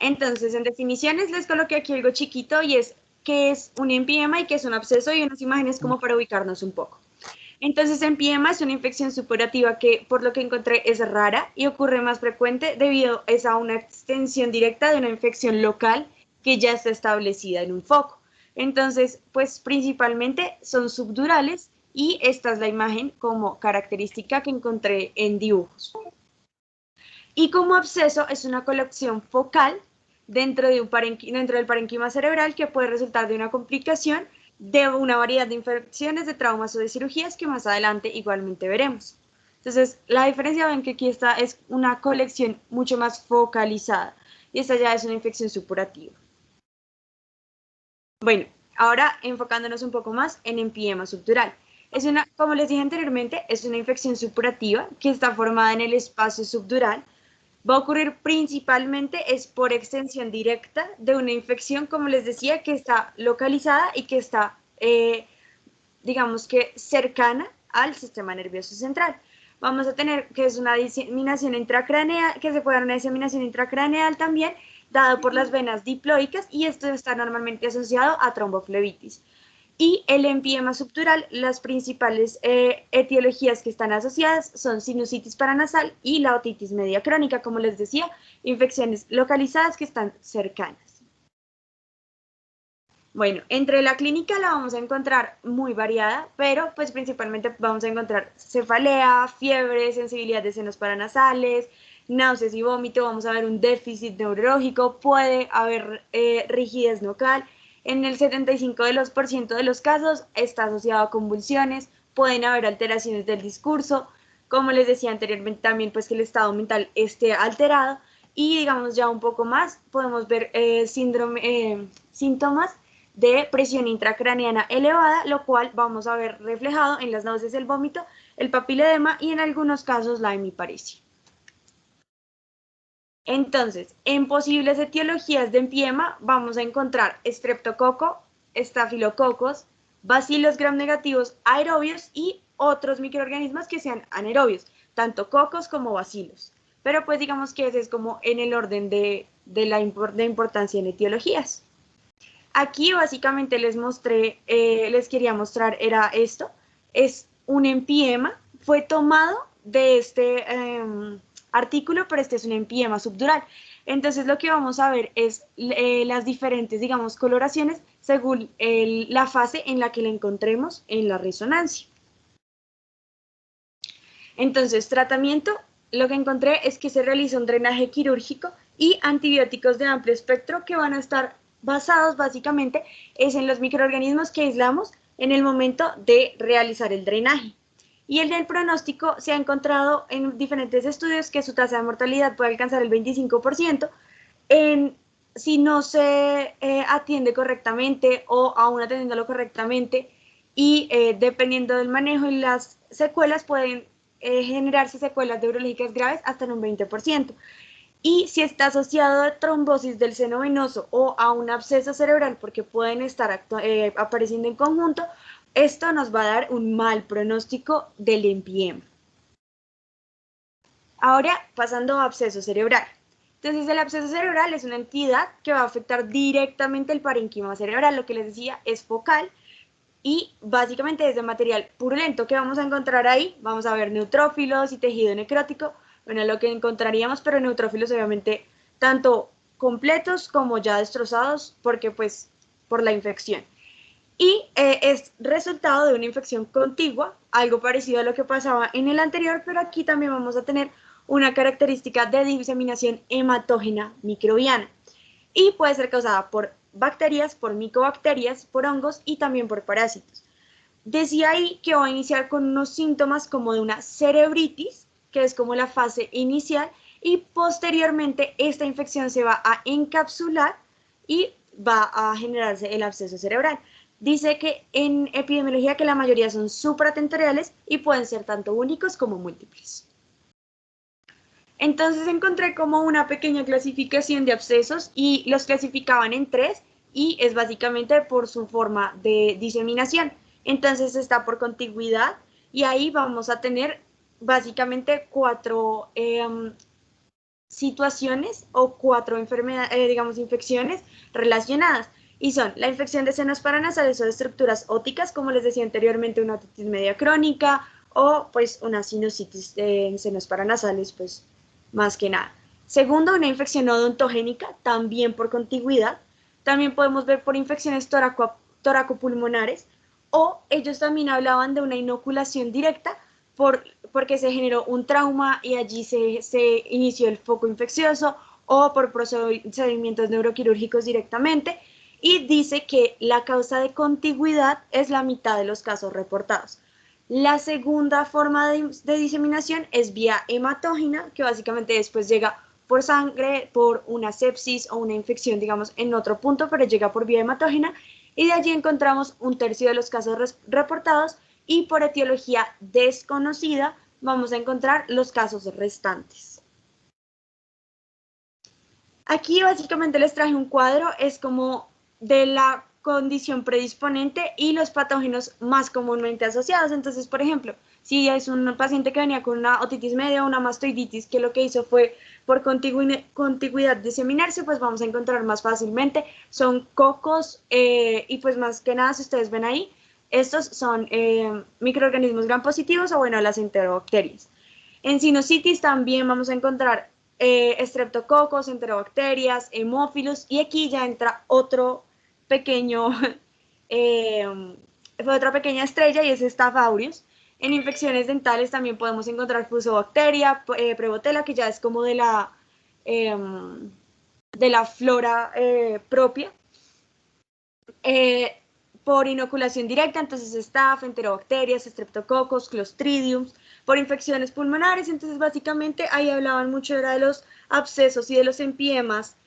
Entonces, en definiciones les coloqué aquí algo chiquito y es qué es un empiema y qué es un absceso y unas imágenes como para ubicarnos un poco. Entonces, empiema es una infección supurativa que, por lo que encontré, es rara y ocurre más frecuente debido a una extensión directa de una infección local que ya está establecida en un foco. Entonces, pues principalmente son subdurales y esta es la imagen como característica que encontré en dibujos. Y como absceso es una colección focal dentro del parenquima cerebral que puede resultar de una complicación de una variedad de infecciones, de traumas o de cirugías que más adelante igualmente veremos. Entonces, la diferencia, ven que aquí está, es una colección mucho más focalizada y esta ya es una infección supurativa. Bueno, ahora enfocándonos un poco más en empiema subdural. Es una, como les dije anteriormente, es una infección supurativa que está formada en el espacio subdural. Va a ocurrir principalmente es por extensión directa de una infección, como les decía, que está localizada y que está, digamos que cercana al sistema nervioso central. Vamos a tener que es una diseminación intracraneal, que se puede dar una diseminación intracraneal también, dado por las venas diploicas, y esto está normalmente asociado a tromboflebitis. Y el empiema subdural, las principales etiologías que están asociadas son sinusitis paranasal y la otitis media crónica, como les decía, infecciones localizadas que están cercanas. Bueno, entre la clínica la vamos a encontrar muy variada, pero pues principalmente vamos a encontrar cefalea, fiebre, sensibilidad de senos paranasales, náuseas y vómito, vamos a ver un déficit neurológico, puede haber rigidez nucal. En el 75% de los casos está asociado a convulsiones, pueden haber alteraciones del discurso, como les decía anteriormente también pues que el estado mental esté alterado y digamos ya un poco más podemos ver síntomas de presión intracraneana elevada, lo cual vamos a ver reflejado en las náuseas, el vómito, el papiledema y en algunos casos la hemiparesia. Entonces, en posibles etiologías de empiema vamos a encontrar estreptococo, estafilococos, bacilos gram negativos aerobios y otros microorganismos que sean anaerobios, tanto cocos como bacilos. Pero pues digamos que ese es como en el orden de importancia en etiologías. Aquí básicamente les quería mostrar, era esto, es un empiema, fue tomado de este artículo, pero este es un empiema subdural. Entonces lo que vamos a ver es las diferentes, digamos, coloraciones según la fase en la que la encontremos en la resonancia. Entonces, tratamiento, lo que encontré es que se realiza un drenaje quirúrgico y antibióticos de amplio espectro que van a estar basados básicamente es en los microorganismos que aislamos en el momento de realizar el drenaje. Y el del pronóstico se ha encontrado en diferentes estudios que su tasa de mortalidad puede alcanzar el 25% si no se atiende correctamente o aún atendiéndolo correctamente y dependiendo del manejo y las secuelas pueden generarse secuelas neurológicas graves hasta en un 20%. Y si está asociado a trombosis del seno venoso o a un absceso cerebral, porque pueden estar apareciendo en conjunto, esto nos va a dar un mal pronóstico del empiema. Ahora, pasando a absceso cerebral. Entonces, el absceso cerebral es una entidad que va a afectar directamente el parenquima cerebral, lo que les decía es focal y básicamente es de material purulento. ¿Qué vamos a encontrar ahí? Vamos a ver neutrófilos y tejido necrótico, bueno, lo que encontraríamos, pero neutrófilos obviamente tanto completos como ya destrozados, porque pues por la infección. Y es resultado de una infección contigua, algo parecido a lo que pasaba en el anterior, pero aquí también vamos a tener una característica de diseminación hematógena microbiana y puede ser causada por bacterias, por micobacterias, por hongos y también por parásitos. Decía ahí que va a iniciar con unos síntomas como de una cerebritis, que es como la fase inicial, y posteriormente esta infección se va a encapsular y va a generarse el absceso cerebral. Dice que en epidemiología que la mayoría son supratentoriales y pueden ser tanto únicos como múltiples. Entonces encontré como una pequeña clasificación de abscesos y los clasificaban en 3 y es básicamente por su forma de diseminación. Entonces está por contigüidad y ahí vamos a tener básicamente 4 situaciones o 4 enfermedades, digamos, infecciones relacionadas. Y son la infección de senos paranasales o de estructuras óticas, como les decía anteriormente, una otitis media crónica o pues una sinusitis en senos paranasales, pues más que nada. Segundo, una infección odontogénica, también por contigüidad. También podemos ver por infecciones toracopulmonares, o ellos también hablaban de una inoculación directa porque se generó un trauma y allí se inició el foco infeccioso, o por procedimientos neuroquirúrgicos directamente, y dice que la causa de contigüidad es la mitad de los casos reportados. La segunda forma de diseminación es vía hematógena, que básicamente después llega por sangre, por una sepsis o una infección, digamos, en otro punto, pero llega por vía hematógena, y de allí encontramos un tercio de los casos reportados, y por etiología desconocida vamos a encontrar los casos restantes. Aquí básicamente les traje un cuadro, es como de la condición predisponente y los patógenos más comúnmente asociados. Entonces, por ejemplo, si es un paciente que venía con una otitis media o una mastoiditis, que lo que hizo fue por contigüidad diseminarse, pues vamos a encontrar más fácilmente. Son cocos y pues más que nada, si ustedes ven ahí, estos son microorganismos gram positivos o bueno, las enterobacterias. En sinusitis también vamos a encontrar estreptococos, enterobacterias, hemófilos, y aquí ya entra otro pequeño, otra pequeña estrella, y es Staph aureus. En infecciones dentales también podemos encontrar fusobacteria, Prevotella, que ya es como de la flora propia. Por inoculación directa, entonces Staph, enterobacterias, streptococos, clostridium, por infecciones pulmonares. Entonces básicamente ahí hablaban mucho era de los abscesos y de los empiemas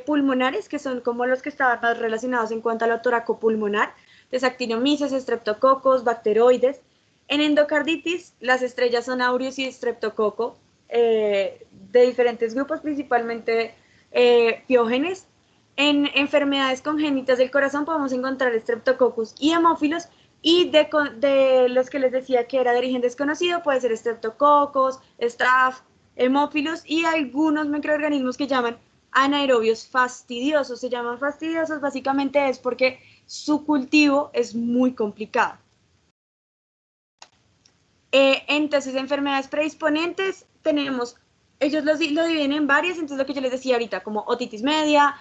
pulmonares, que son como los que estaban más relacionados en cuanto a lo toracopulmonar, de actinomyces, streptococos, bacteroides. En endocarditis, las estrellas son aureus y streptococo, de diferentes grupos, principalmente piógenes. En enfermedades congénitas del corazón podemos encontrar estreptococcus y hemófilos, y de los que les decía que era de origen desconocido, puede ser estreptococos, staph, hemófilos y algunos microorganismos que llaman anaerobios fastidiosos. Se llaman fastidiosos básicamente es porque su cultivo es muy complicado. Entonces, enfermedades predisponentes tenemos, ellos lo dividen en varias, entonces lo que yo les decía ahorita, como otitis media,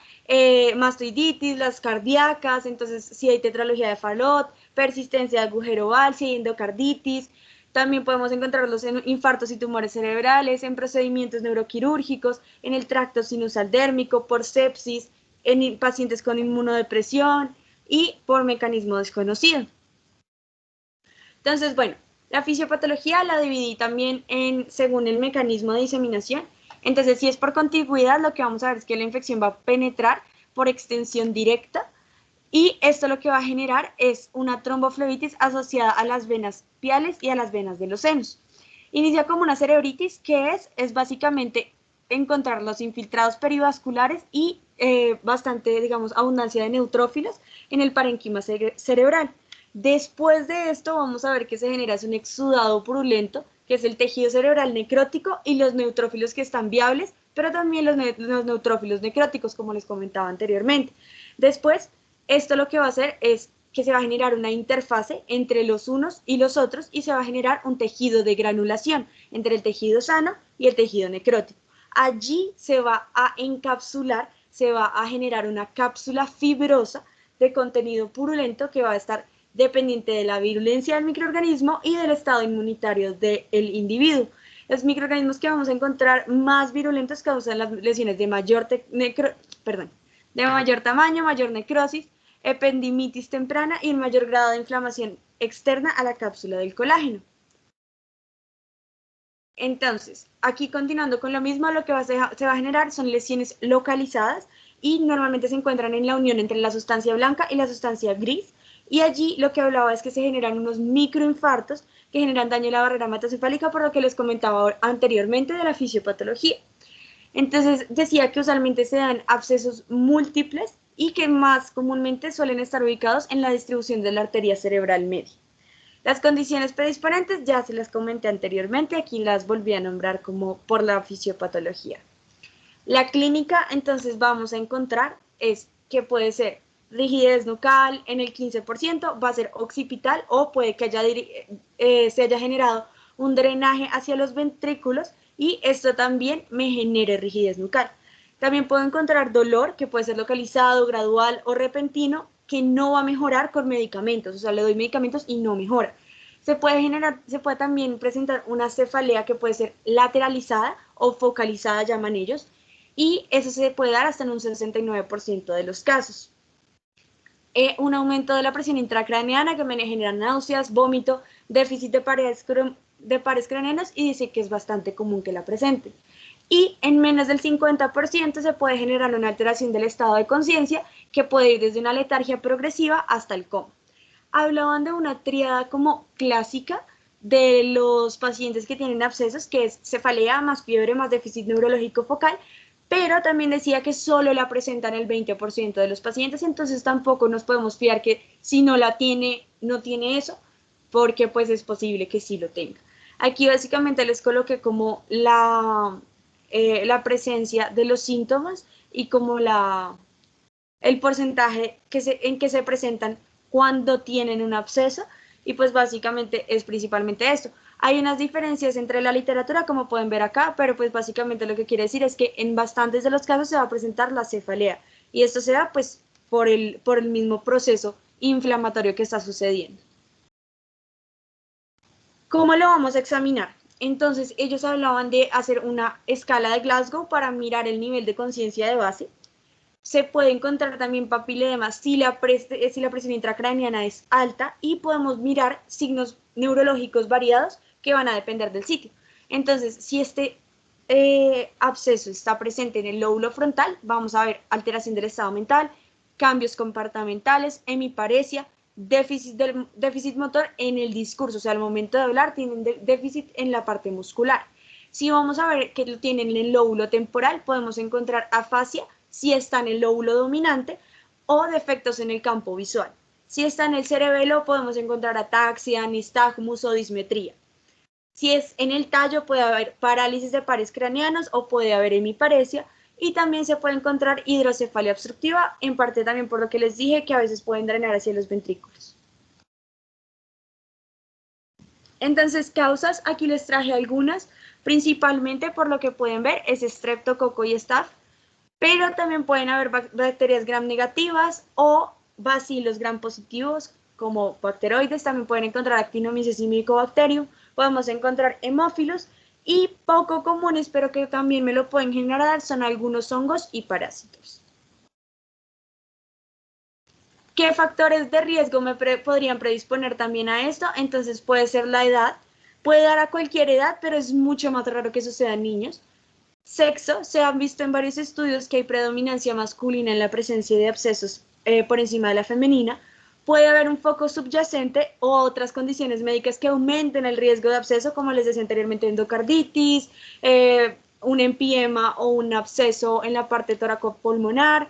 mastoiditis, las cardíacas, entonces si hay tetralogía de Fallot, persistencia de agujero oval, si hay endocarditis. También podemos encontrarlos en infartos y tumores cerebrales, en procedimientos neuroquirúrgicos, en el tracto sinusal dérmico, por sepsis, en pacientes con inmunodepresión y por mecanismo desconocido. Entonces, bueno, la fisiopatología la dividí también según el mecanismo de diseminación. Entonces, si es por contigüidad, lo que vamos a ver es que la infección va a penetrar por extensión directa, y esto lo que va a generar es una tromboflebitis asociada a las venas piales y a las venas de los senos. Inicia como una cerebritis, que es básicamente encontrar los infiltrados perivasculares y bastante, digamos, abundancia de neutrófilos en el parénquima cerebral. Después de esto vamos a ver que se genera un exudado purulento, que es el tejido cerebral necrótico y los neutrófilos que están viables, pero también los neutrófilos necróticos, como les comentaba anteriormente. Después, esto lo que va a hacer es que se va a generar una interfase entre los unos y los otros, y se va a generar un tejido de granulación entre el tejido sano y el tejido necrótico. Allí se va a encapsular, se va a generar una cápsula fibrosa de contenido purulento que va a estar dependiente de la virulencia del microorganismo y del estado inmunitario del individuo. Los microorganismos que vamos a encontrar más virulentos causan las lesiones de mayor tamaño, mayor necrosis, ependimitis temprana y un mayor grado de inflamación externa a la cápsula del colágeno. Entonces, aquí continuando con lo mismo, lo que se va a generar son lesiones localizadas, y normalmente se encuentran en la unión entre la sustancia blanca y la sustancia gris, y allí lo que hablaba es que se generan unos microinfartos que generan daño a la barrera hematocefálica, por lo que les comentaba anteriormente de la fisiopatología. Entonces decía que usualmente se dan abscesos múltiples y que más comúnmente suelen estar ubicados en la distribución de la arteria cerebral media. Las condiciones predisponentes ya se las comenté anteriormente, aquí las volví a nombrar como por la fisiopatología. La clínica, entonces, vamos a encontrar es que puede ser rigidez nucal en el 15%, va a ser occipital o puede que se haya generado un drenaje hacia los ventrículos y esto también me genere rigidez nucal. También puedo encontrar dolor que puede ser localizado, gradual o repentino que no va a mejorar con medicamentos, o sea, le doy medicamentos y no mejora. Se puede también presentar una cefalea que puede ser lateralizada o focalizada, llaman ellos, y eso se puede dar hasta en un 69% de los casos. Un aumento de la presión intracraneana que me genera náuseas, vómito, déficit de pares craneanas y dice que es bastante común que la presente. Y en menos del 50% se puede generar una alteración del estado de conciencia que puede ir desde una letargia progresiva hasta el coma. Hablaban de una tríada como clásica de los pacientes que tienen abscesos, que es cefalea más fiebre más déficit neurológico focal, pero también decía que solo la presentan el 20% de los pacientes, entonces tampoco nos podemos fiar que si no la tiene, no tiene eso, porque pues es posible que sí lo tenga. Aquí básicamente les coloqué como la presencia de los síntomas y como el porcentaje en que se presentan cuando tienen un absceso y pues básicamente es principalmente esto. Hay unas diferencias entre la literatura como pueden ver acá, pero pues básicamente lo que quiere decir es que en bastantes de los casos se va a presentar la cefalea y esto se da pues por el mismo proceso inflamatorio que está sucediendo. ¿Cómo lo vamos a examinar? Entonces ellos hablaban de hacer una escala de Glasgow para mirar el nivel de conciencia de base. Se puede encontrar también papiledema si la presión intracraneana es alta y podemos mirar signos neurológicos variados que van a depender del sitio. Entonces, si este absceso está presente en el lóbulo frontal, vamos a ver alteración del estado mental, cambios comportamentales, hemiparesia, déficit motor en el discurso, o sea, al momento de hablar tienen déficit en la parte muscular. Si vamos a ver que lo tienen en el lóbulo temporal, podemos encontrar afasia, si está en el lóbulo dominante, o defectos en el campo visual. Si está en el cerebelo, podemos encontrar ataxia, nistagmus o dismetría. Si es en el tallo, puede haber parálisis de pares craneanos o puede haber hemiparesia, y también se puede encontrar hidrocefalia obstructiva, en parte también por lo que les dije, que a veces pueden drenar hacia los ventrículos. Entonces, causas, aquí les traje algunas, principalmente por lo que pueden ver, es streptococo y staph, pero también pueden haber bacterias gram negativas o bacilos gram positivos, como bacteroides, también pueden encontrar Actinomyces y Mycobacterium, podemos encontrar hemófilos, y poco comunes, pero que también me lo pueden generar, son algunos hongos y parásitos. ¿Qué factores de riesgo me podrían predisponer también a esto? Entonces puede ser la edad, puede dar a cualquier edad, pero es mucho más raro que suceda en niños. Sexo, se han visto en varios estudios que hay predominancia masculina en la presencia de abscesos por encima de la femenina. Puede haber un foco subyacente o otras condiciones médicas que aumenten el riesgo de absceso, como les decía anteriormente, endocarditis, un empiema o un absceso en la parte toracopulmonar.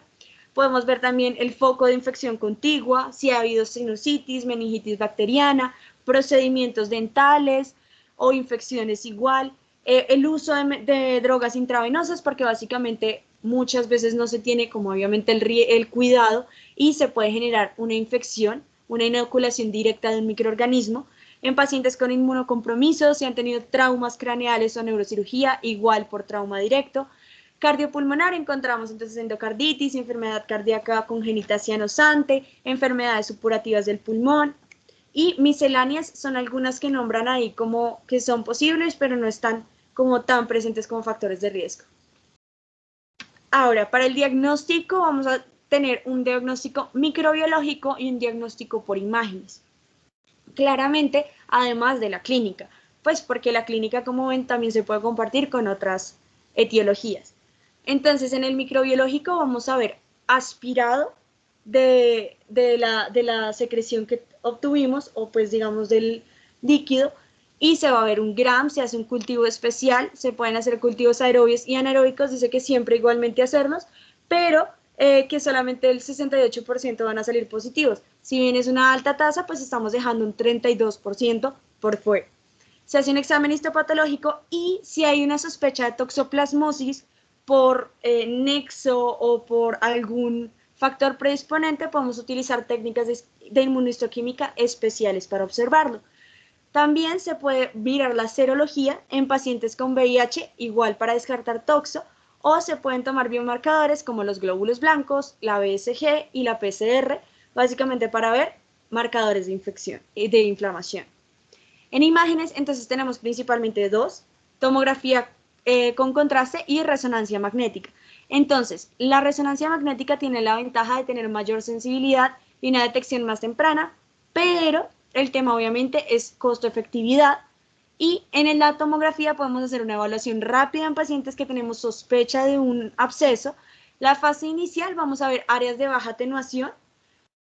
Podemos ver también el foco de infección contigua, si ha habido sinusitis, meningitis bacteriana, procedimientos dentales o infecciones igual. El uso de drogas intravenosas, porque básicamente muchas veces no se tiene como obviamente el cuidado y se puede generar una infección, una inoculación directa de un microorganismo. En pacientes con inmunocompromiso, si han tenido traumas craneales o neurocirugía, igual por trauma directo. Cardiopulmonar, encontramos entonces endocarditis, enfermedad cardíaca congénita cianosante, enfermedades supurativas del pulmón, y misceláneas son algunas que nombran ahí como que son posibles, pero no están como tan presentes como factores de riesgo. Ahora, para el diagnóstico vamos a tener un diagnóstico microbiológico y un diagnóstico por imágenes. Claramente, además de la clínica, pues porque la clínica, como ven, también se puede compartir con otras etiologías. Entonces, en el microbiológico vamos a ver aspirado de la secreción que obtuvimos, o pues digamos del líquido, y se va a ver un gram, se hace un cultivo especial, se pueden hacer cultivos aerobios y anaeróbicos, dice que siempre igualmente hacerlos, pero que solamente el 68% van a salir positivos. Si bien es una alta tasa, pues estamos dejando un 32% por fuera. Se hace un examen histopatológico y si hay una sospecha de toxoplasmosis por nexo o por algún factor predisponente, podemos utilizar técnicas de inmunohistoquímica especiales para observarlo. También se puede mirar la serología en pacientes con VIH, igual para descartar toxo, o se pueden tomar biomarcadores como los glóbulos blancos, la BSG y la PCR, básicamente para ver marcadores de infección y de inflamación. En imágenes, entonces tenemos principalmente dos: tomografía con contraste y resonancia magnética. Entonces, la resonancia magnética tiene la ventaja de tener mayor sensibilidad y una detección más temprana, pero el tema obviamente es costo-efectividad, y en la tomografía podemos hacer una evaluación rápida en pacientes que tenemos sospecha de un absceso. La fase inicial vamos a ver áreas de baja atenuación.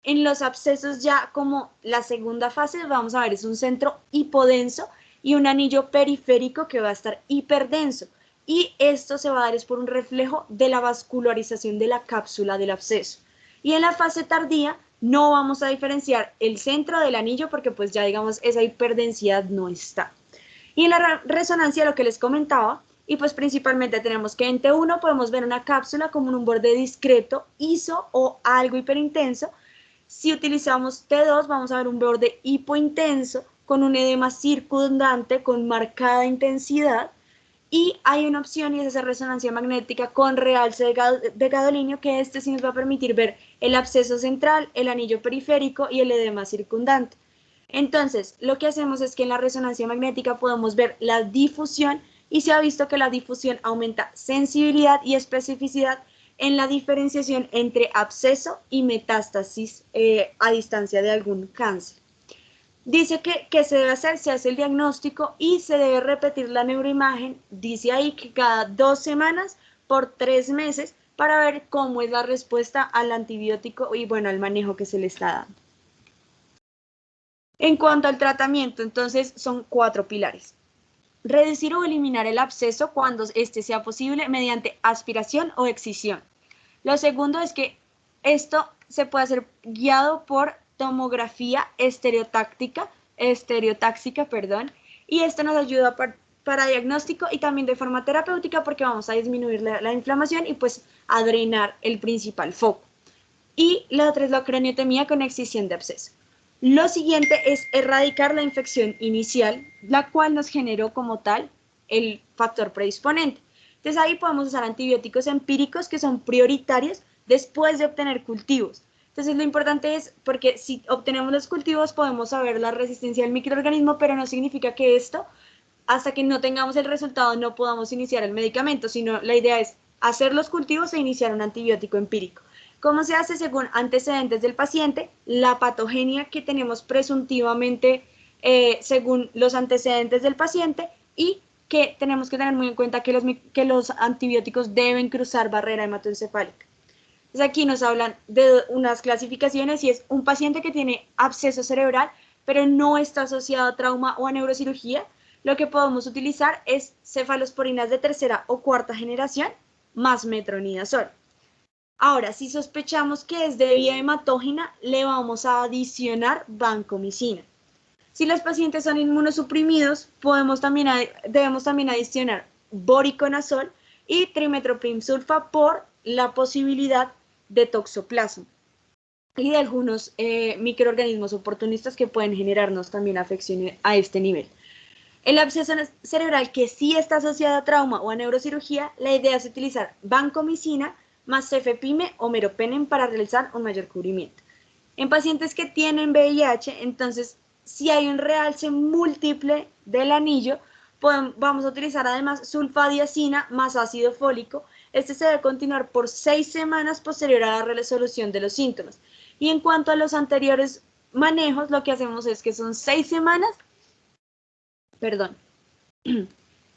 En los abscesos ya como la segunda fase vamos a ver es un centro hipodenso y un anillo periférico que va a estar hiperdenso, y esto se va a dar es por un reflejo de la vascularización de la cápsula del absceso. Y en la fase tardía no vamos a diferenciar el centro del anillo porque pues ya digamos esa hiperdensidad no está. Y en la resonancia lo que les comentaba, y pues principalmente tenemos que en T1 podemos ver una cápsula como un borde discreto, ISO o algo hiperintenso. Si utilizamos T2 vamos a ver un borde hipointenso con un edema circundante con marcada intensidad, y hay una opción y es hacer resonancia magnética con realce de gadolinio, que este sí nos va a permitir ver el absceso central, el anillo periférico y el edema circundante. Entonces, lo que hacemos es que en la resonancia magnética podemos ver la difusión, y se ha visto que la difusión aumenta sensibilidad y especificidad en la diferenciación entre absceso y metástasis a distancia de algún cáncer. Dice que se debe hacer, se hace el diagnóstico y se debe repetir la neuroimagen, dice ahí que cada 2 semanas por 3 meses, para ver cómo es la respuesta al antibiótico y bueno, al manejo que se le está dando. En cuanto al tratamiento, entonces son 4 pilares. Reducir o eliminar el absceso cuando este sea posible mediante aspiración o excisión. Lo segundo es que esto se puede hacer guiado por tomografía estereotáxica, y esto nos ayuda para diagnóstico y también de forma terapéutica porque vamos a disminuir la inflamación y pues a drenar el principal foco. Y la otra es la craniotomía con excisión de absceso. Lo siguiente es erradicar la infección inicial, la cual nos generó como tal el factor predisponente. Entonces ahí podemos usar antibióticos empíricos que son prioritarios después de obtener cultivos. Entonces lo importante es, porque si obtenemos los cultivos podemos saber la resistencia del microorganismo, pero no significa que esto, hasta que no tengamos el resultado, no podamos iniciar el medicamento, sino la idea es hacer los cultivos e iniciar un antibiótico empírico. ¿Cómo se hace? Según antecedentes del paciente, la patogenia que tenemos presuntivamente según los antecedentes del paciente, y que tenemos que tener muy en cuenta que los antibióticos deben cruzar barrera hematoencefálica. Entonces aquí nos hablan de unas clasificaciones y es un paciente que tiene absceso cerebral pero no está asociado a trauma o a neurocirugía. Lo que podemos utilizar es cefalosporinas de tercera o cuarta generación más metronidazol. Ahora, si sospechamos que es de vía hematógena, le vamos a adicionar vancomicina. Si los pacientes son inmunosuprimidos, debemos también adicionar voriconazol y trimetoprim sulfa por la posibilidad de toxoplasma y de algunos microorganismos oportunistas que pueden generarnos también afecciones a este nivel. El absceso cerebral que sí está asociado a trauma o a neurocirugía, la idea es utilizar vancomicina más cefepime o meropenem para realizar un mayor cubrimiento. En pacientes que tienen VIH, entonces, si hay un realce múltiple del anillo, vamos a utilizar además sulfadiazina más ácido fólico. Este se debe continuar por 6 semanas posterior a la resolución de los síntomas. Y en cuanto a los anteriores manejos, lo que hacemos es que son 6 semanas,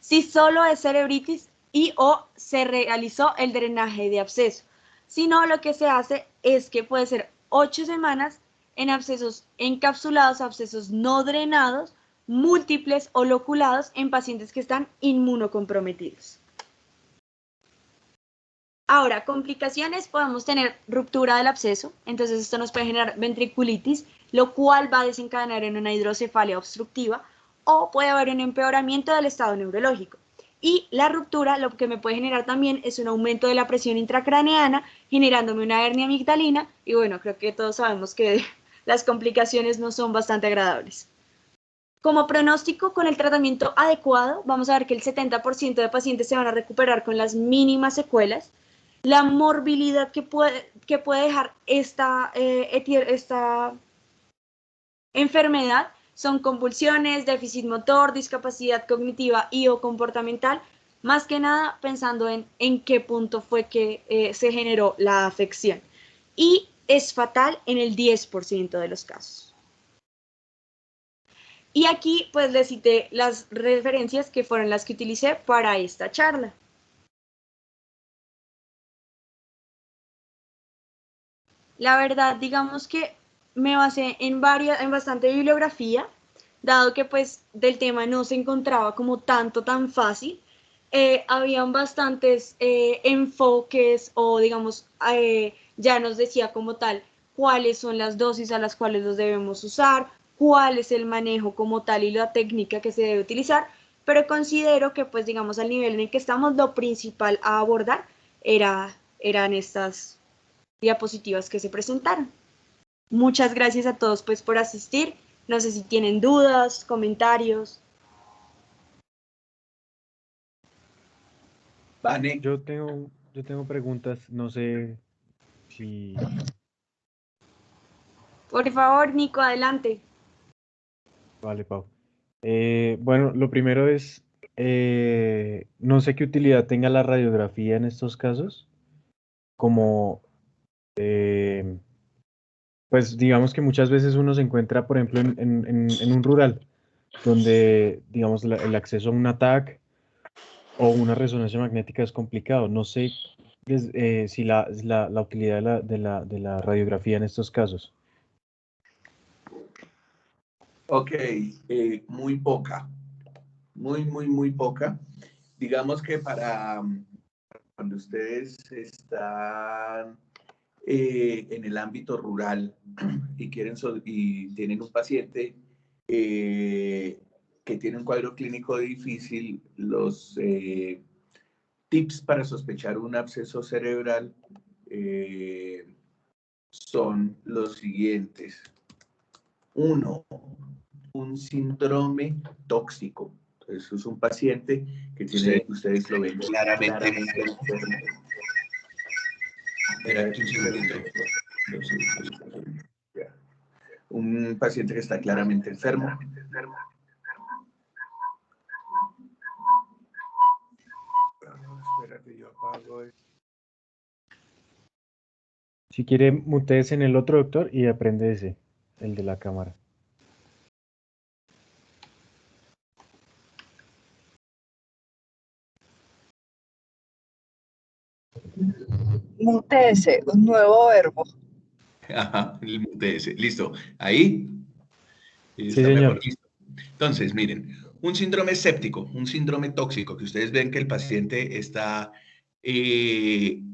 si solo es cerebritis y o se realizó el drenaje de absceso. Si no, lo que se hace es que puede ser 8 semanas en abscesos encapsulados, abscesos no drenados, múltiples o loculados en pacientes que están inmunocomprometidos. Ahora, complicaciones, podemos tener ruptura del absceso, entonces esto nos puede generar ventriculitis, lo cual va a desencadenar en una hidrocefalia obstructiva, o puede haber un empeoramiento del estado neurológico. Y la ruptura lo que me puede generar también es un aumento de la presión intracraneana, generándome una hernia amigdalina. Y bueno, creo que todos sabemos que las complicaciones no son bastante agradables. Como pronóstico, con el tratamiento adecuado, vamos a ver que el 70% de pacientes se van a recuperar con las mínimas secuelas. La morbilidad que puede dejar esta enfermedad son convulsiones, déficit motor, discapacidad cognitiva y o comportamental, más que nada pensando en qué punto fue que se generó la afección. Y es fatal en el 10% de los casos. Y aquí pues les cité las referencias que fueron las que utilicé para esta charla. La verdad, digamos que me basé en bastante bibliografía, dado que pues del tema no se encontraba como tan fácil. Habían bastantes enfoques o digamos, ya nos decía como tal cuáles son las dosis a las cuales los debemos usar, cuál es el manejo como tal y la técnica que se debe utilizar, pero considero que pues digamos al nivel en el que estamos, lo principal a abordar eran estas diapositivas que se presentaron. Muchas gracias a todos pues por asistir. No sé si tienen dudas, comentarios. Vane. Yo tengo preguntas, no sé si... Por favor, Nico, adelante. Vale, Pau. Bueno, lo primero es, no sé qué utilidad tenga la radiografía en estos casos, como, pues digamos que muchas veces uno se encuentra, por ejemplo, en un rural, donde, digamos, el acceso a un ATAC o una resonancia magnética es complicado. No sé si la utilidad de la radiografía en estos casos. Ok, muy poca, muy poca. Digamos que para cuando ustedes están en el ámbito rural y y tienen un paciente que tiene un cuadro clínico difícil, los tips para sospechar un absceso cerebral son los siguientes. Uno, un síndrome tóxico. Entonces, es un paciente que tiene, ustedes lo ven claramente enfermo. Un paciente que está claramente enfermo. Espérate, yo apago esto. Si quiere, mutees en el otro, doctor, y aprende ese, el de la cámara. Muteese, un nuevo verbo. Ajá, el mutese. Listo. Ahí Sí, está señor. mejor. Listo. Entonces, miren, un síndrome séptico, un síndrome tóxico, que ustedes ven que el paciente está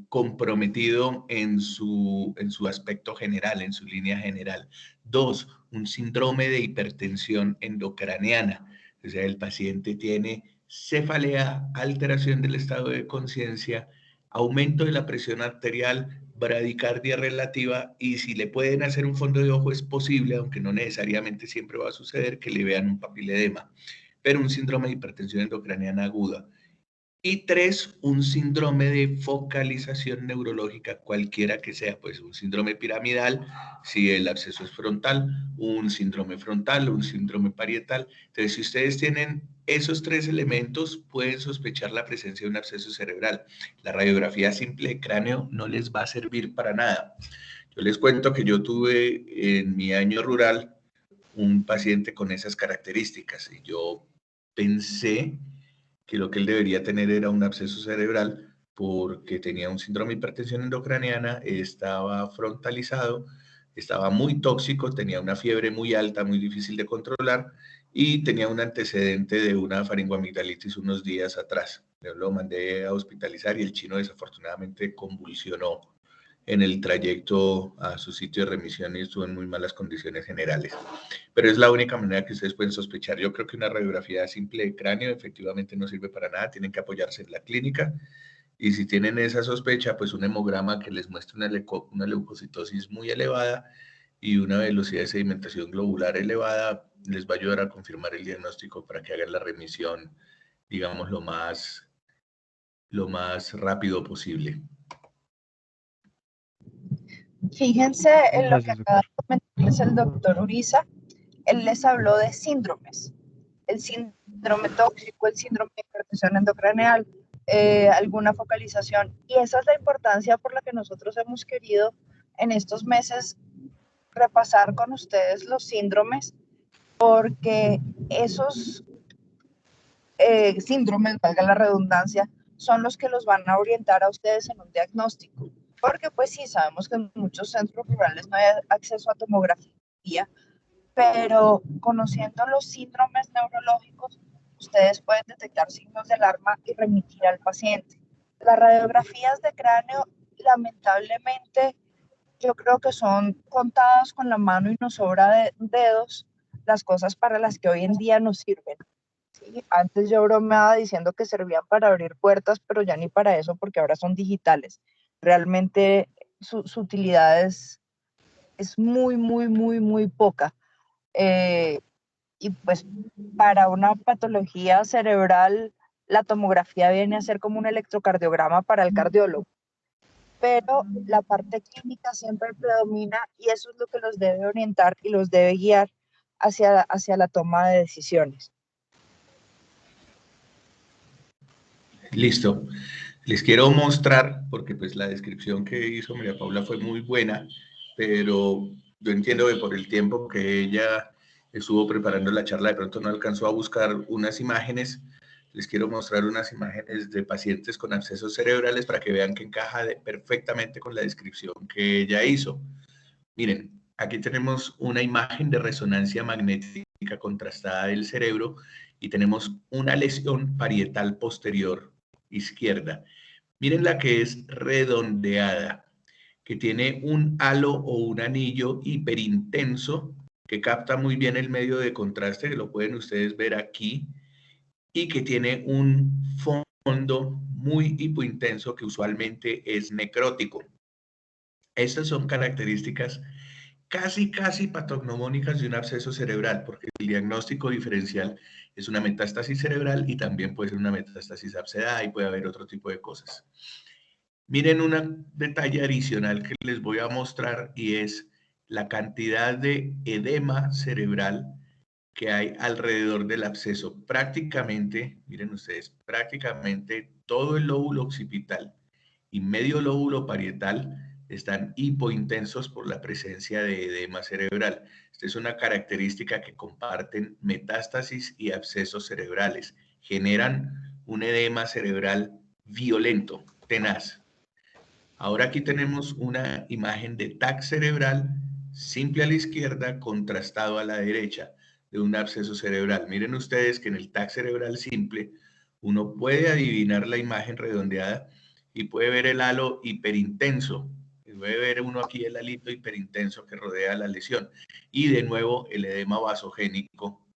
comprometido en su aspecto general, en su línea general. Dos, un síndrome de hipertensión endocraneana, o sea, el paciente tiene cefalea, alteración del estado de conciencia, aumento de la presión arterial, bradicardia relativa, y si le pueden hacer un fondo de ojo es posible, aunque no necesariamente siempre va a suceder, que le vean un papiledema, pero un síndrome de hipertensión endocraneana aguda. Y tres, un síndrome de focalización neurológica, cualquiera que sea, pues un síndrome piramidal, si el absceso es frontal, un síndrome frontal, un síndrome parietal. Entonces, si ustedes tienen esos tres elementos, pueden sospechar la presencia de un absceso cerebral. La radiografía simple de cráneo no les va a servir para nada. Yo les cuento que yo tuve en mi año rural un paciente con esas características y yo pensé que lo que él debería tener era un absceso cerebral porque tenía un síndrome de hipertensión endocraniana, estaba frontalizado, estaba muy tóxico, tenía una fiebre muy alta, muy difícil de controlar y tenía un antecedente de una faringoamigdalitis unos días atrás. Yo lo mandé a hospitalizar y el chino desafortunadamente convulsionó en el trayecto a su sitio de remisión y estuvo en muy malas condiciones generales. Pero es la única manera que ustedes pueden sospechar. Yo creo que una radiografía simple de cráneo efectivamente no sirve para nada, tienen que apoyarse en la clínica. Y si tienen esa sospecha, pues un hemograma que les muestre una leucocitosis muy elevada y una velocidad de sedimentación globular elevada les va a ayudar a confirmar el diagnóstico para que hagan la remisión, digamos, lo más rápido posible. Fíjense en lo que Gracias, acaba doctor. de comentarles el doctor Uriza. Él les habló de síndromes. El síndrome tóxico, el síndrome de hipertensión endocraneal, alguna focalización. Y esa es la importancia por la que nosotros hemos querido en estos meses repasar con ustedes los síndromes, porque esos síndromes, valga la redundancia, son los que los van a orientar a ustedes en un diagnóstico. Porque pues sí, sabemos que en muchos centros rurales no hay acceso a tomografía, pero conociendo los síndromes neurológicos, ustedes pueden detectar signos de alarma y remitir al paciente. Las radiografías de cráneo, lamentablemente, yo creo que son contadas con la mano y nos sobra de dedos las cosas para las que hoy en día nos sirven. ¿Sí? Antes yo bromeaba diciendo que servían para abrir puertas, pero ya ni para eso porque ahora son digitales. Realmente su utilidad es muy, muy, muy, muy poca. Y pues para una patología cerebral, la tomografía viene a ser como un electrocardiograma para el cardiólogo, pero la parte clínica siempre predomina y eso es lo que los debe orientar y los debe guiar hacia la toma de decisiones. Listo. Les quiero mostrar, porque pues la descripción que hizo María Paula fue muy buena, pero yo entiendo que por el tiempo que ella estuvo preparando la charla, de pronto no alcanzó a buscar unas imágenes. Les quiero mostrar unas imágenes de pacientes con abscesos cerebrales para que vean que encaja perfectamente con la descripción que ella hizo. Miren, aquí tenemos una imagen de resonancia magnética contrastada del cerebro y tenemos una lesión parietal posterior izquierda. Miren la que es redondeada, que tiene un halo o un anillo hiperintenso que capta muy bien el medio de contraste, que lo pueden ustedes ver aquí, y que tiene un fondo muy hipointenso que usualmente es necrótico. Estas son características casi patognomónicas de un absceso cerebral, porque el diagnóstico diferencial es una metástasis cerebral y también puede ser una metástasis abscedada y puede haber otro tipo de cosas. Miren un detalle adicional que les voy a mostrar y es la cantidad de edema cerebral que hay alrededor del absceso. Prácticamente, miren ustedes, prácticamente todo el lóbulo occipital y medio lóbulo parietal están hipointensos por la presencia de edema cerebral. Esta es una característica que comparten metástasis y abscesos cerebrales. Generan un edema cerebral violento, tenaz. Ahora aquí tenemos una imagen de TAC cerebral simple a la izquierda, contrastado a la derecha, de un absceso cerebral. Miren ustedes que en el TAC cerebral simple uno puede adivinar la imagen redondeada y puede ver el halo hiperintenso. Puede ver uno aquí el halito hiperintenso que rodea la lesión. Y de nuevo el edema vasogénico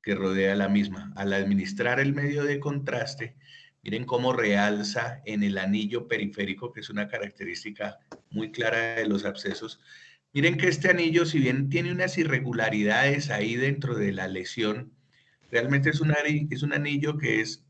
que rodea la misma. Al administrar el medio de contraste, miren cómo realza en el anillo periférico, que es una característica muy clara de los abscesos. Miren que este anillo, si bien tiene unas irregularidades ahí dentro de la lesión, realmente es un anillo que es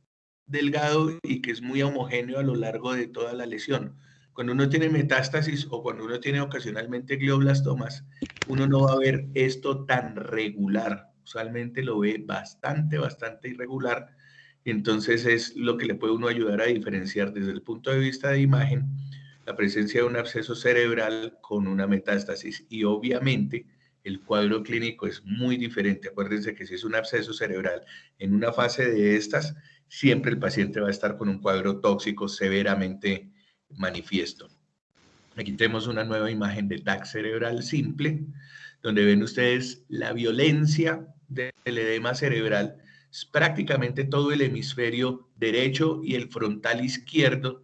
delgado y que es muy homogéneo a lo largo de toda la lesión. Cuando uno tiene metástasis o cuando uno tiene ocasionalmente glioblastomas, uno no va a ver esto tan regular. Usualmente lo ve bastante irregular. Entonces es lo que le puede uno ayudar a diferenciar desde el punto de vista de imagen la presencia de un absceso cerebral con una metástasis. Y obviamente el cuadro clínico es muy diferente. Acuérdense que si es un absceso cerebral en una fase de estas, siempre el paciente va a estar con un cuadro tóxico severamente manifiesto. Aquí tenemos una nueva imagen de TAC cerebral simple, donde ven ustedes la violencia del edema cerebral. Es prácticamente todo el hemisferio derecho y el frontal izquierdo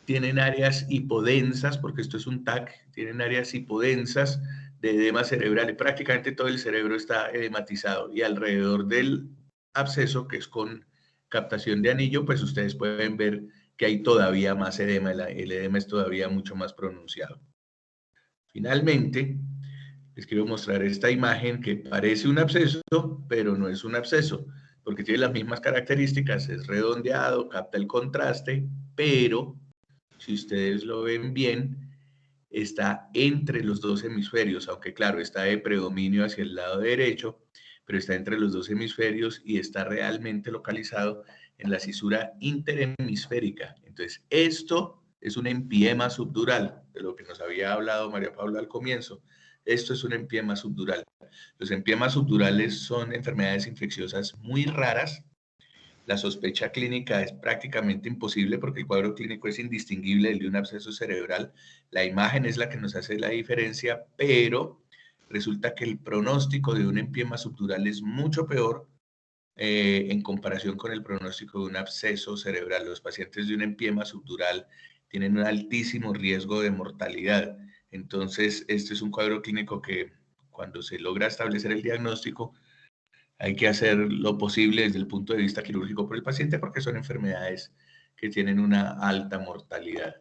tienen áreas hipodensas, porque esto es un TAC, tienen áreas hipodensas de edema cerebral y prácticamente todo el cerebro está edematizado y alrededor del absceso, que es con captación de anillo, pues ustedes pueden ver que hay todavía más edema, el edema es todavía mucho más pronunciado. Finalmente, les quiero mostrar esta imagen que parece un absceso, pero no es un absceso, porque tiene las mismas características, es redondeado, capta el contraste, pero si ustedes lo ven bien, está entre los dos hemisferios, aunque claro, está de predominio hacia el lado derecho, pero está entre los dos hemisferios y está realmente localizado en la cisura interhemisférica. Entonces, esto es un empiema subdural, de lo que nos había hablado María Paula al comienzo. Esto es un empiema subdural. Los empiemas subdurales son enfermedades infecciosas muy raras. La sospecha clínica es prácticamente imposible porque el cuadro clínico es indistinguible del de un absceso cerebral. La imagen es la que nos hace la diferencia, pero resulta que el pronóstico de un empiema subdural es mucho peor en comparación con el pronóstico de un absceso cerebral. Los pacientes de un empiema subdural tienen un altísimo riesgo de mortalidad. Entonces, este es un cuadro clínico que cuando se logra establecer el diagnóstico, hay que hacer lo posible desde el punto de vista quirúrgico por el paciente porque son enfermedades que tienen una alta mortalidad.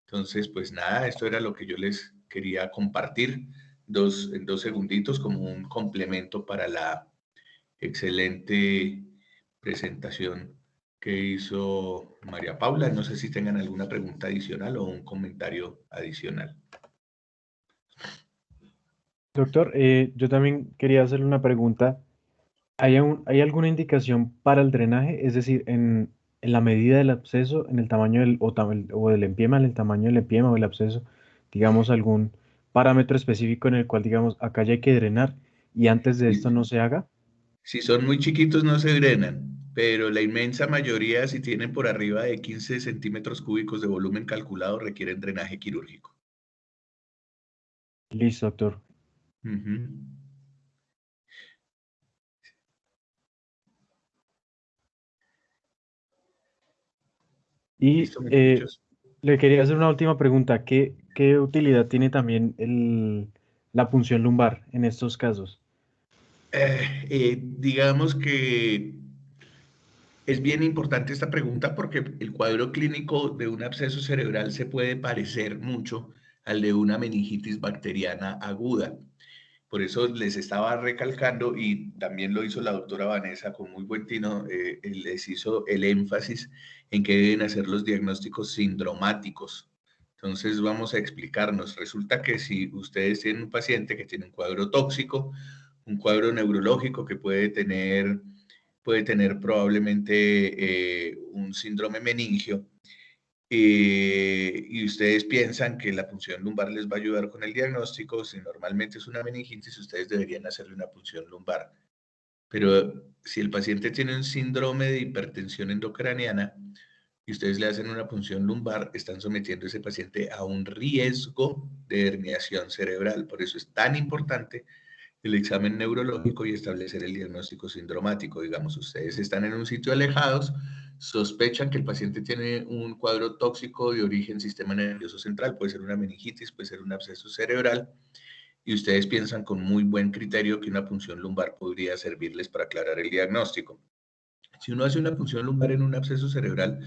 Entonces, pues nada, esto era lo que yo les quería compartir en 2 segunditos como un complemento para la excelente presentación que hizo María Paula. No sé si tengan alguna pregunta adicional o un comentario adicional. Doctor, yo también quería hacerle una pregunta. ¿Hay alguna indicación para el drenaje? Es decir, en la medida del absceso, en el tamaño o del empiema, en el tamaño del empiema o el absceso, digamos, algún parámetro específico en el cual, digamos, acá ya hay que drenar y antes de esto no se haga? Si son muy chiquitos no se drenan, pero la inmensa mayoría, si tienen por arriba de 15 centímetros cúbicos de volumen calculado, requieren drenaje quirúrgico. Listo, doctor. Ujú. Y ¿Listo, muchachos? le quería hacer una última pregunta. ¿Qué utilidad tiene también la punción lumbar en estos casos? Digamos que es bien importante esta pregunta porque el cuadro clínico de un absceso cerebral se puede parecer mucho al de una meningitis bacteriana aguda. Por eso les estaba recalcando, y también lo hizo la doctora Vanessa con muy buen tino, les hizo el énfasis en que deben hacer los diagnósticos sindromáticos. Entonces vamos a explicarnos. Resulta que si ustedes tienen un paciente que tiene un cuadro tóxico, un cuadro neurológico que puede tener probablemente un síndrome meningio, y ustedes piensan que la punción lumbar les va a ayudar con el diagnóstico, si normalmente es una meningitis, ustedes deberían hacerle una punción lumbar. Pero si el paciente tiene un síndrome de hipertensión endocraniana y ustedes le hacen una punción lumbar, están sometiendo a ese paciente a un riesgo de herniación cerebral. Por eso es tan importante el examen neurológico y establecer el diagnóstico sindromático. Digamos, ustedes están en un sitio alejados, sospechan que el paciente tiene un cuadro tóxico de origen sistema nervioso central, puede ser una meningitis, puede ser un absceso cerebral, y ustedes piensan con muy buen criterio que una punción lumbar podría servirles para aclarar el diagnóstico. Si uno hace una punción lumbar en un absceso cerebral,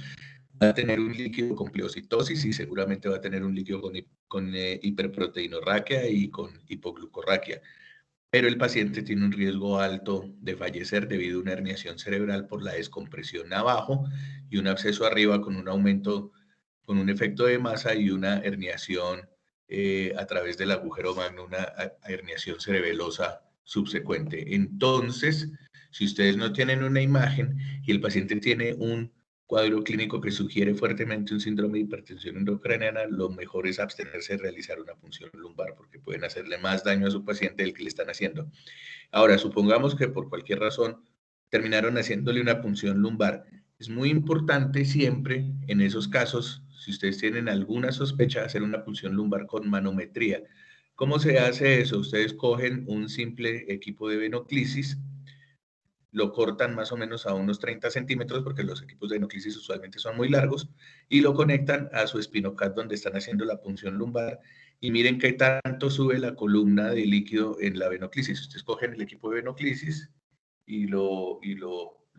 va a tener un líquido con pleocitosis y seguramente va a tener un líquido con hiperproteinorraquia y con hipoglucorraquia, pero el paciente tiene un riesgo alto de fallecer debido a una herniación cerebral por la descompresión abajo y un absceso arriba con un aumento, con un efecto de masa y una herniación a través del agujero magno, una herniación cerebelosa subsecuente. Entonces, si ustedes no tienen una imagen y el paciente tiene un cuadro clínico que sugiere fuertemente un síndrome de hipertensión endocraniana, lo mejor es abstenerse de realizar una punción lumbar porque pueden hacerle más daño a su paciente del que le están haciendo. Ahora, supongamos que por cualquier razón terminaron haciéndole una punción lumbar. Es muy importante siempre en esos casos, si ustedes tienen alguna sospecha, hacer una punción lumbar con manometría. ¿Cómo se hace eso? Ustedes cogen un simple equipo de venoclisis, lo cortan más o menos a unos 30 centímetros, porque los equipos de venoclisis usualmente son muy largos, y lo conectan a su espinocat donde están haciendo la punción lumbar, y miren qué tanto sube la columna de líquido en la venoclisis. Ustedes cogen el equipo de venoclisis y lo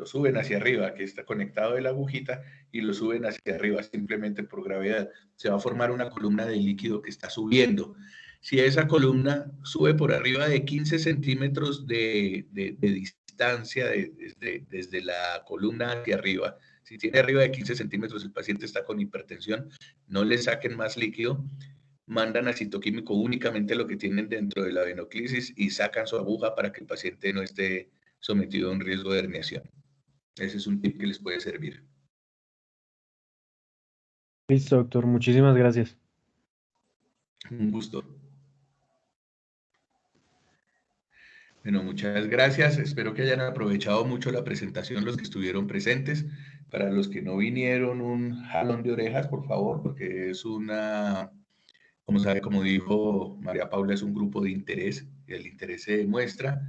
suben hacia arriba, que está conectado de la agujita, y lo suben hacia arriba simplemente por gravedad. Se va a formar una columna de líquido que está subiendo. Si esa columna sube por arriba de 15 centímetros de distancia desde la columna hacia arriba, si tiene arriba de 15 centímetros el paciente está con hipertensión, no le saquen más líquido, mandan a citoquímico únicamente lo que tienen dentro de la venoclisis y sacan su aguja para que el paciente no esté sometido a un riesgo de herniación. Ese es un tip que les puede servir. Listo, doctor. Muchísimas gracias. Un gusto. Bueno, muchas gracias. Espero que hayan aprovechado mucho la presentación los que estuvieron presentes. Para los que no vinieron, un jalón de orejas, por favor, porque es una, como dijo María Paula, es un grupo de interés. El interés se demuestra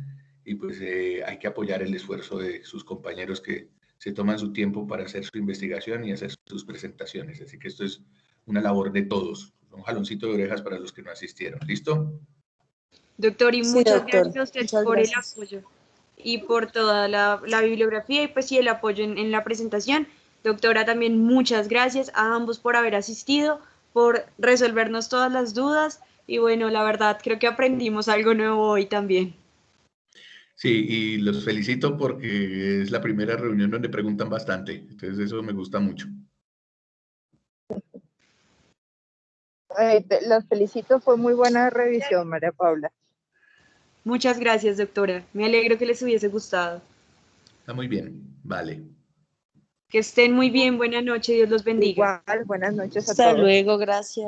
y pues hay que apoyar el esfuerzo de sus compañeros que se toman su tiempo para hacer su investigación y hacer sus presentaciones. Así que esto es una labor de todos. Un jaloncito de orejas para los que no asistieron. ¿Listo? Doctor, y Sí, muchas doctor. gracias a usted Muchas por gracias. el apoyo y por toda la bibliografía y pues sí el apoyo en la presentación. Doctora, también muchas gracias a ambos por haber asistido, por resolvernos todas las dudas y bueno, la verdad creo que aprendimos algo nuevo hoy también. Sí, y los felicito porque es la primera reunión donde preguntan bastante, entonces eso me gusta mucho. Los felicito, fue muy buena revisión, María Paula. Muchas gracias, doctora. Me alegro que les hubiese gustado. Está muy bien, vale. Que estén muy bien, buena noche, Dios los bendiga. Igual, buenas noches a Hasta todos. luego, gracias.